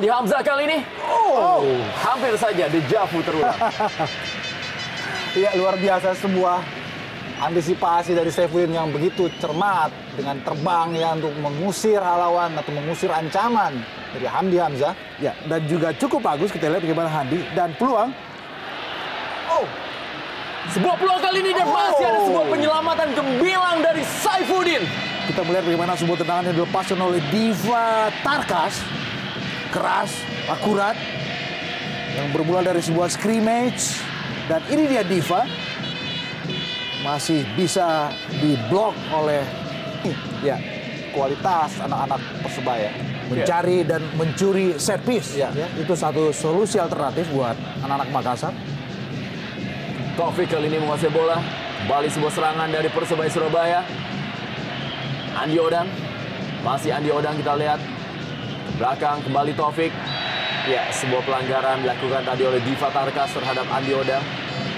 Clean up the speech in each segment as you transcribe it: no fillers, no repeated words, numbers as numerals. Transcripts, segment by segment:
Andi Hamzah kali ini. Hampir saja dejavu terulang. Ya, luar biasa sebuah antisipasi dari Saifuddin yang begitu cermat dengan terbang ya untuk mengusir lawan atau mengusir ancaman dari Andi Hamzah. Ya, dan juga cukup bagus kita lihat bagaimana Handi dan peluang. Sebuah peluang kali ini dan masih ada sebuah penyelamatan gemilang dari Saifuddin. Kita melihat bagaimana sebuah tendangan yang dilepaskan oleh Diva Tarkas. Keras, akurat. Yang bermula dari sebuah scrimmage. Dan ini dia Diva. Masih bisa diblok oleh kualitas anak-anak Persebaya. Mencari dan mencuri set piece. Ya. Itu satu solusi alternatif buat anak-anak Makassar. Taufik kali ini menguasai bola. Kembali sebuah serangan dari Persebaya Surabaya. Andi Odang. Masih Andi Odang kita lihat. Ke belakang kembali Taufik. Ya, sebuah pelanggaran dilakukan tadi oleh Diva Tarkas terhadap Andi Odang.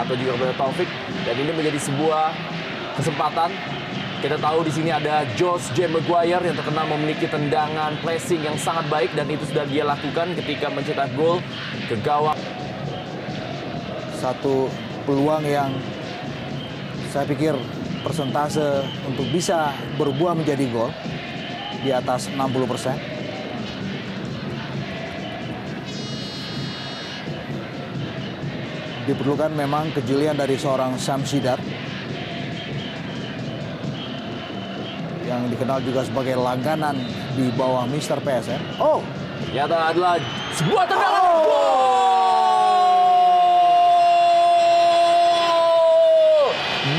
Atau juga kepada Taufik. Dan ini menjadi sebuah kesempatan. Kita tahu di sini ada Josh J. Maguire yang terkenal memiliki tendangan pressing yang sangat baik. Dan itu sudah dia lakukan ketika mencetak gol ke gawang. Satu peluang yang saya pikir persentase untuk bisa berbuah menjadi gol di atas 60%. Diperlukan memang kejelian dari seorang Sam Sidar yang dikenal juga sebagai langganan di bawah Mr. PSM. Ternyata adalah sebuah tendangan gol.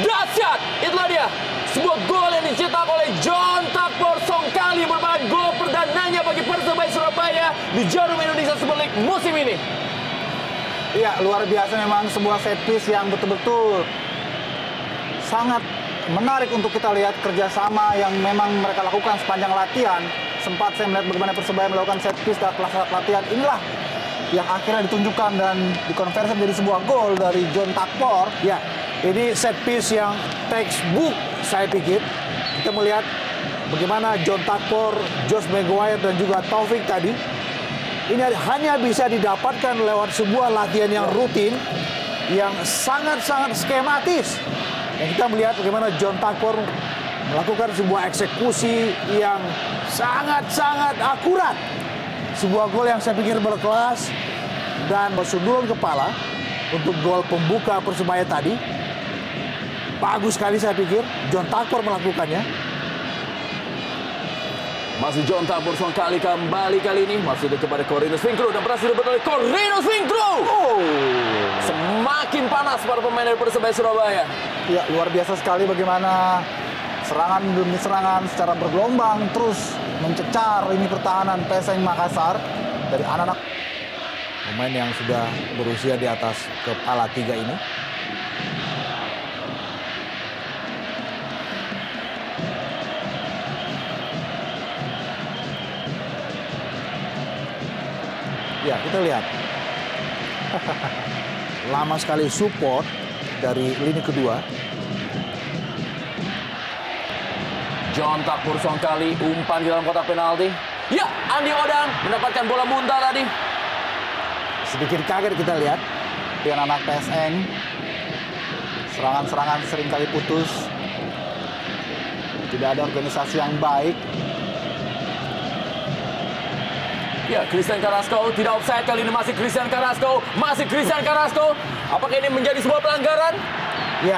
Dahsyat, itulah dia. Sebuah gol yang dicetak oleh John Takbor Songkali merupakan gol perdananya bagi Persebaya Surabaya di Jarum Indonesia Super League musim ini. Iya, luar biasa memang sebuah set piece yang betul-betul sangat menarik untuk kita lihat kerjasama yang memang mereka lakukan sepanjang latihan. Sempat saya melihat bagaimana Persebaya melakukan set piece dalam kelas latihan. Inilah yang akhirnya ditunjukkan dan dikonversi menjadi sebuah gol dari John Takbor. Ya, ini set piece yang textbook saya pikir. Kita melihat bagaimana John Takbor, Josh Maguire dan juga Taufik tadi. Ini hanya bisa didapatkan lewat sebuah latihan yang rutin, yang sangat-sangat skematis. Dan kita melihat bagaimana John Takbor melakukan sebuah eksekusi yang sangat-sangat akurat. Sebuah gol yang saya pikir berkelas dan sundulan kepala untuk gol pembuka Persebaya tadi. Bagus sekali saya pikir John Takbor melakukannya. Masih John Takbor Songkali kembali kali ini. Masih kepada Corinus Finkru dan berhasil direbut oleh Corinus Finkru. Semakin panas para pemain dari Persebaya Surabaya. Ya, luar biasa sekali bagaimana serangan demi serangan secara bergelombang terus mencecar ini pertahanan PSM Makassar dari anak-anak pemain yang sudah berusia di atas kepala 3 ini. Ya, kita lihat. Lama sekali support dari lini kedua. John Takbor Songkali umpan di dalam kotak penalti. Ya, Andi Odang mendapatkan bola muntah tadi. Sedikit kaget kita lihat. di anak PSN. Serangan-serangan seringkali putus. Tidak ada organisasi yang baik. Ya, Christian Carrasco tidak offside kali ini, masih Christian Carrasco, Apakah ini menjadi sebuah pelanggaran? Ya,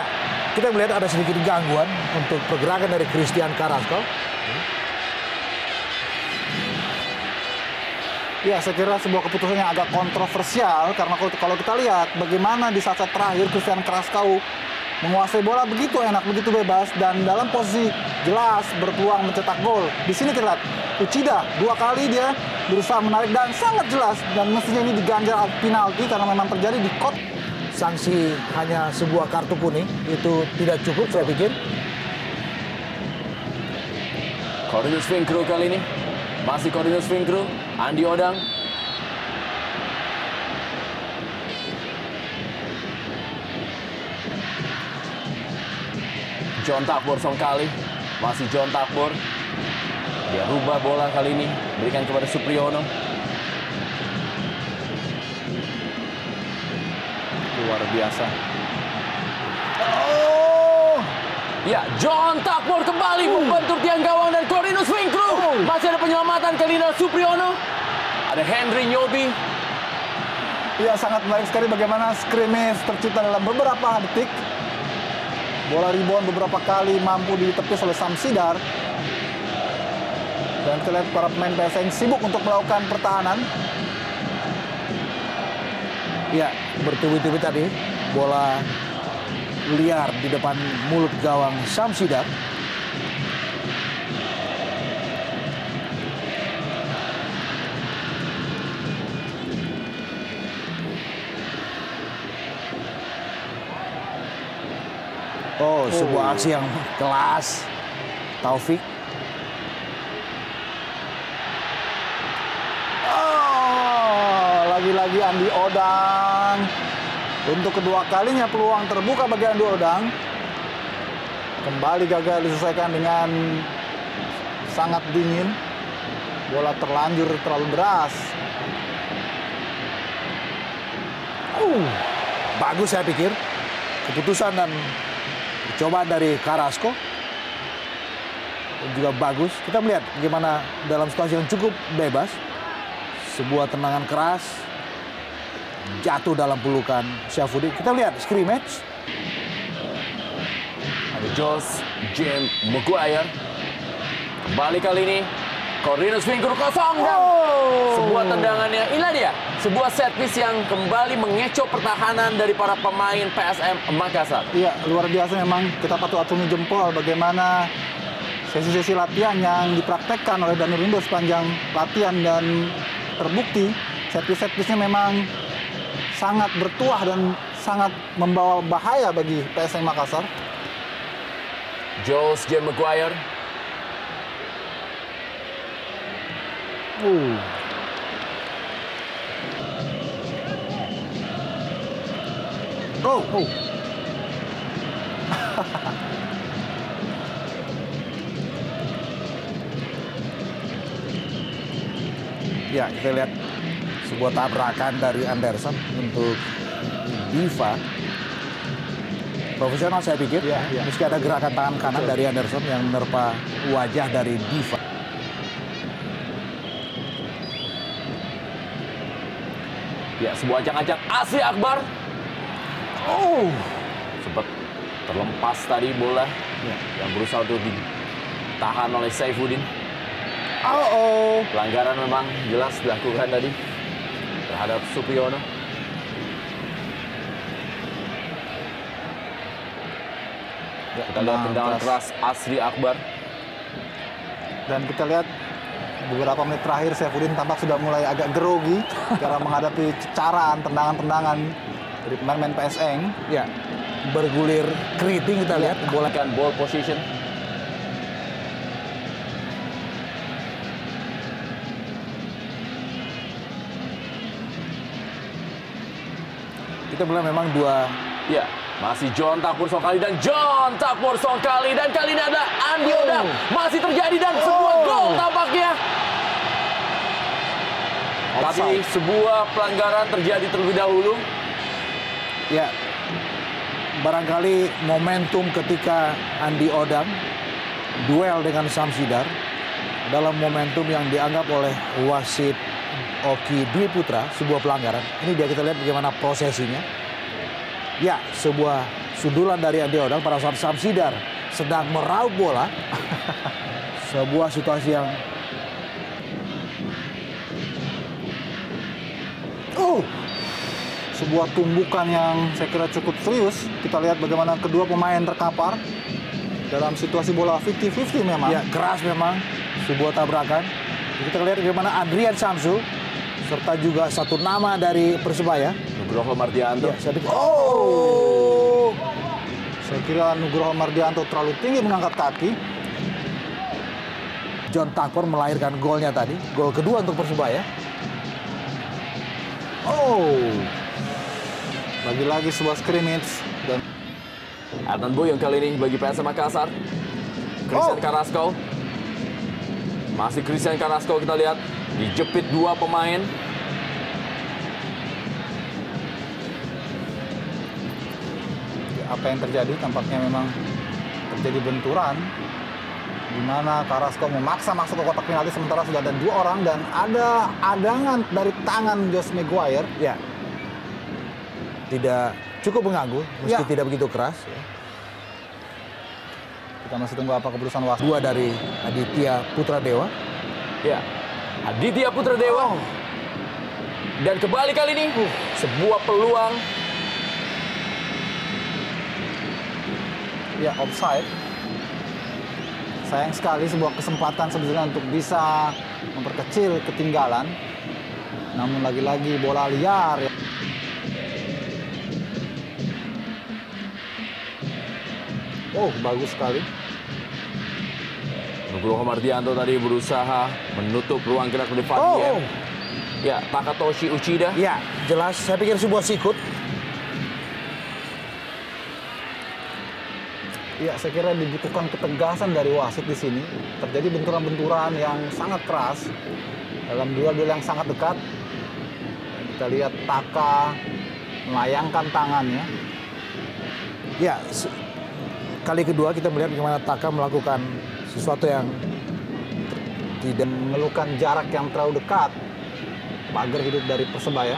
kita melihat ada sedikit gangguan untuk pergerakan dari Christian Carrasco. Ya, saya kira sebuah keputusan yang agak kontroversial karena kalau kita lihat bagaimana di saat-saat terakhir Christian Carrasco menguasai bola begitu enak, begitu bebas dan dalam posisi jelas berpeluang mencetak gol. Di sini kita lihat Uchida 2 kali dia berusaha menarik dan sangat jelas dan mestinya ini diganjar penalti karena memang terjadi di kot. Sanksi hanya sebuah kartu kuning itu tidak cukup saya pikir. Corinus Finkru kali ini. Masih Corinus Finkru, Andi Odang. John Takbor Songkali. Masih John Takbor. Dia rubah bola kali ini, berikan kepada Supriyono. Luar biasa. Ya, John Takpor kembali membentur tiang gawang dan Corinus Winkru. Masih ada penyelamatan kali ini Supriyono. Ada Henry Nyobi. Ya, sangat menarik sekali bagaimana scrimmage tercipta dalam beberapa detik. Bola rebound beberapa kali mampu ditepis oleh Samsidar. Dan kita lihat para pemain PSM sibuk untuk melakukan pertahanan. Ya, bertubi-tubi tadi bola liar di depan mulut gawang Samsidar. Oh, sebuah aksi yang kelas. Taufik. Lagi-lagi Andi Odang. Untuk kedua kalinya peluang terbuka bagi Andi Odang. Kembali gagal diselesaikan dengan sangat dingin. Bola terlanjur terlalu deras. Bagus saya pikir. Keputusan dan percobaan dari Carrasco. Juga bagus. Kita melihat bagaimana dalam situasi yang cukup bebas. Sebuah tendangan keras. Jatuh dalam pelukan Syafruddin. Kita lihat scrimmage. Ada Josh James Maguire. Kembali kali ini Corinus Winkru kosong dan sebuah tendangannya. Inilah dia, sebuah set piece yang kembali mengecoh pertahanan dari para pemain PSM Makassar. Iya, luar biasa memang. Kita patut acungi jempol bagaimana sesi-sesi latihan yang dipraktekkan oleh Danurindo sepanjang latihan dan terbukti set piece-nya memang sangat bertuah dan sangat membawa bahaya bagi PSM Makassar. Josh James Maguire. Ya, kita lihat sebuah tabrakan dari Anderson untuk Diva. Profesional saya pikir. Ya. Meski ada gerakan tangan kanan dari Anderson yang menerpa wajah dari Diva. Ya, sebuah ancang-ancang Asri Akbar. Sempat terlepas tadi bola yang berusaha untuk ditahan oleh Saifuddin. Pelanggaran memang jelas dilakukan tadi terhadap Supriyono. Ya, kita lihat tendangan keras Asri Akbar. Dan kita lihat beberapa menit terakhir Saifuddin tampak sudah mulai agak grogi karena menghadapi cecaran tendangan-tendangan dari pemain-pemain PSM. Ya, bergulir keriting kita lihat. Bola kan ball position. Kita bilang memang dua. Ya, masih John Takpor Songkali dan John Takpor Songkali. Dan kali ini ada Andi Odang. Masih terjadi dan sebuah gol tampaknya. Tapi sebuah pelanggaran terjadi terlebih dahulu. Ya, barangkali momentum ketika Andi Odang duel dengan Samsidar dalam momentum yang dianggap oleh wasit Oki Dwi Putra sebuah pelanggaran. Ini dia, kita lihat bagaimana prosesinya. Ya, sebuah sundulan dari Andi Odang pada saat Samsidar sedang meraup bola. Sebuah situasi yang sebuah tumbukan yang saya kira cukup serius. Kita lihat bagaimana kedua pemain terkapar dalam situasi bola 50-50 memang. ya keras memang, sebuah tabrakan. Kita lihat bagaimana Adrian Samsul serta juga satu nama dari Persebaya, Nugroho Mardianto. ya, saya pikir, Saya kira Nugroho Mardianto terlalu tinggi mengangkat kaki. John Takpor melahirkan golnya tadi, gol kedua untuk Persebaya. Lagi-lagi sebuah scrimmage dan Adnan Boyong kali ini bagi PSM Makassar. Christian Carrasco. Masih Christian Carrasco, kita lihat dijepit dua pemain. apa yang terjadi. Tampaknya memang terjadi benturan di mana Carrasco memaksa masuk ke kotak penalti sementara sudah ada 2 orang dan ada adangan dari tangan Josh Maguire. Ya. Tidak cukup mengganggu, meski tidak begitu keras. Ya. Kita masih tunggu apa keputusan wasit. 2 dari Aditya Putra Dewa. Ya, Aditya Putra Dewa. Dan kembali kali ini sebuah peluang. Ya, offside. Sayang sekali sebuah kesempatan sebetulnya untuk bisa memperkecil ketinggalan. Namun lagi-lagi bola liar. Ya. Oh, bagus sekali. Nugroho Mardianto tadi berusaha menutup ruang gerak dari Fadiem. Ya, Takatoshi Uchida. Ya, jelas. Saya pikir sebuah sikut. Ya, saya kira dibutuhkan ketegasan dari wasit di sini. Terjadi benturan-benturan yang sangat keras dalam duel-duel yang sangat dekat. Kita lihat Taka melayangkan tangannya. Ya, kali kedua kita melihat bagaimana Taka melakukan sesuatu yang Tidak mengeluhkan jarak yang terlalu dekat. Pagar hidup dari Persebaya.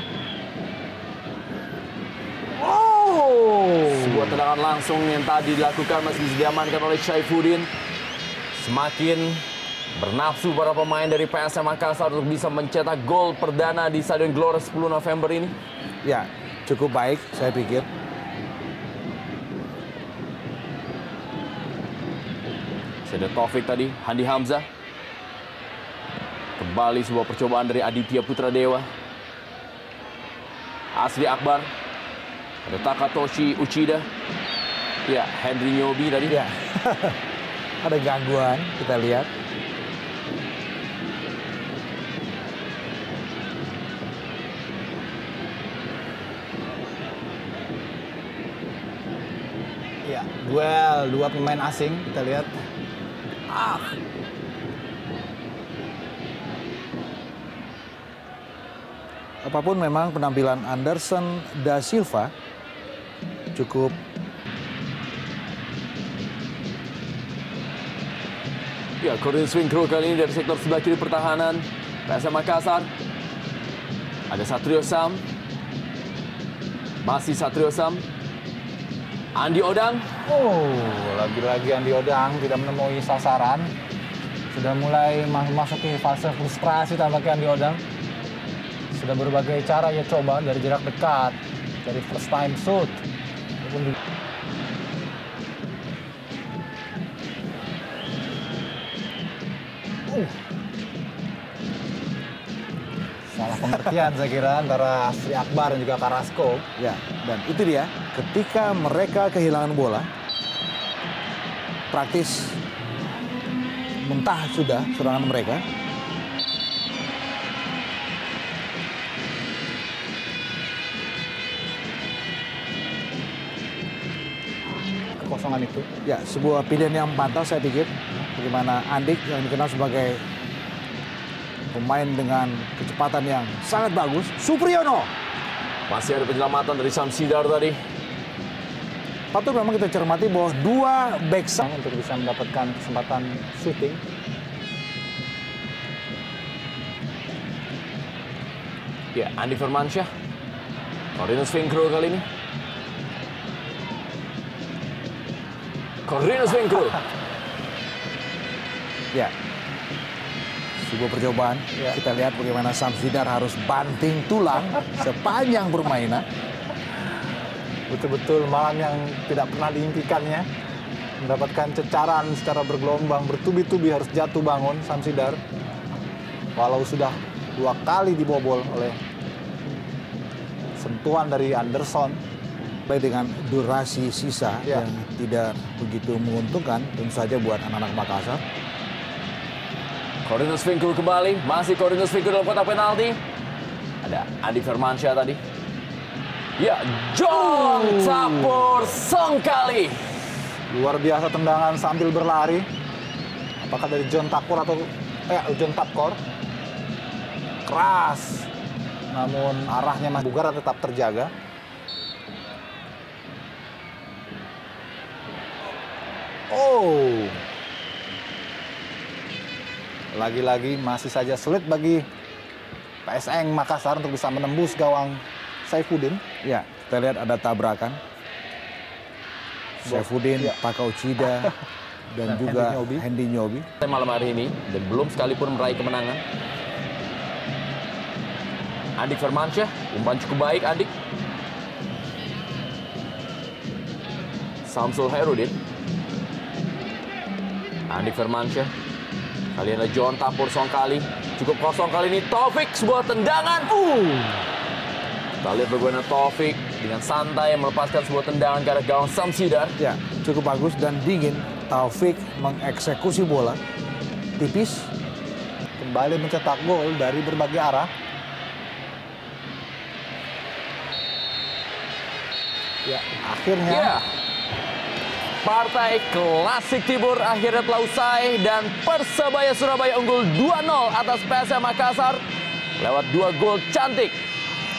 Sebuah tendangan langsung yang tadi dilakukan masih bisa diamankan oleh Syaifuddin. Semakin bernafsu para pemain dari PSM Makassar untuk bisa mencetak gol perdana di Stadion Gelora 10 November ini. ya cukup baik, saya pikir. Ada Taufik tadi, Handi Hamzah. Kembali sebuah percobaan dari Aditya Putra Dewa. Asri Akbar. Ada Takatoshi Uchida. Ya, Henry Nyobi tadi. Ya, ada gangguan, kita lihat. Ya, duel 2 pemain asing, kita lihat. Apapun memang penampilan Anderson da Silva cukup Ya, Corin swing through kali ini dari sektor sebelah kiri pertahanan PSM Makassar. Ada Satrio Sam. Masih Satrio Sam. Andi Odang. Lagi-lagi Andi Odang tidak menemui sasaran. Sudah mulai masuk ke fase frustrasi tampaknya Andi Odang. Sudah berbagai cara ia coba dari jarak dekat, dari first time shoot. Salah pengertian saya kira antara Asri Akbar dan juga Carrasco. ya, dan itu dia ketika mereka kehilangan bola praktis mentah sudah serangan mereka. Kekosongan itu. Ya, sebuah pilihan yang pantas saya pikir. Bagaimana Andik yang dikenal sebagai pemain dengan kecepatan yang sangat bagus. Supriyono. Masih ada penyelamatan dari Samsidar tadi. Patut memang kita cermati bahwa 2 back Untuk bisa mendapatkan kesempatan shooting. Ya, Andi Firmansyah. Corinus Winkro kali ini. Corinus Winkro. ya, sebuah percobaan. Ya. Kita lihat bagaimana Samsidar harus banting tulang sepanjang permainan. Betul-betul malam yang tidak pernah diimpikannya. Mendapatkan cecaran secara bergelombang, bertubi-tubi harus jatuh bangun Samsidar. Walau sudah 2 kali dibobol oleh sentuhan dari Anderson. Dengan durasi sisa Ya. yang tidak begitu menguntungkan tentu saja buat anak-anak Makassar. Corinus Winkro kembali. Masih Corinus Winkro dalam kotak penalti. Ada Andi Firmansyah tadi. Ya, John Tapor Songkali. Luar biasa tendangan sambil berlari. Apakah dari John Tapor atau John Tapkor? Keras. Namun arahnya masih bugar tetap terjaga. Oh. Lagi-lagi masih saja sulit bagi PSM Makassar untuk bisa menembus gawang Saifuddin. Ya, kita lihat ada tabrakan. Saifuddin, Ya. Taka Uchida, dan juga Hendy Nyobi. Hendy Nyobi. Malam hari ini dan belum sekalipun meraih kemenangan. Andik Firmansyah, umpan cukup baik Andik. Samsul Hairudin. Andik Firmansyah. Kali ini ada John Tapur Songkali. Cukup kosong kali ini. Taufik, sebuah tendangan. Kita lihat bagaimana Taufik dengan santai melepaskan sebuah tendangan ke arah gawang Samsidar. Ya, cukup bagus dan dingin. Taufik mengeksekusi bola. Tipis. Kembali mencetak gol dari berbagai arah. Ya, akhirnya. Ya. Partai Klasik Tibur akhirnya telah usai dan Persebaya Surabaya unggul 2-0 atas PSM Makassar lewat 2 gol cantik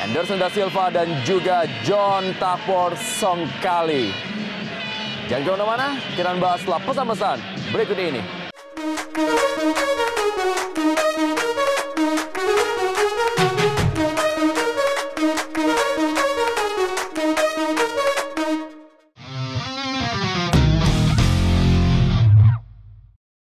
Anderson Da Silva dan juga John Tapor Songkali. Jangan kemana-mana, kita bahas setelah pesan-pesan berikut ini.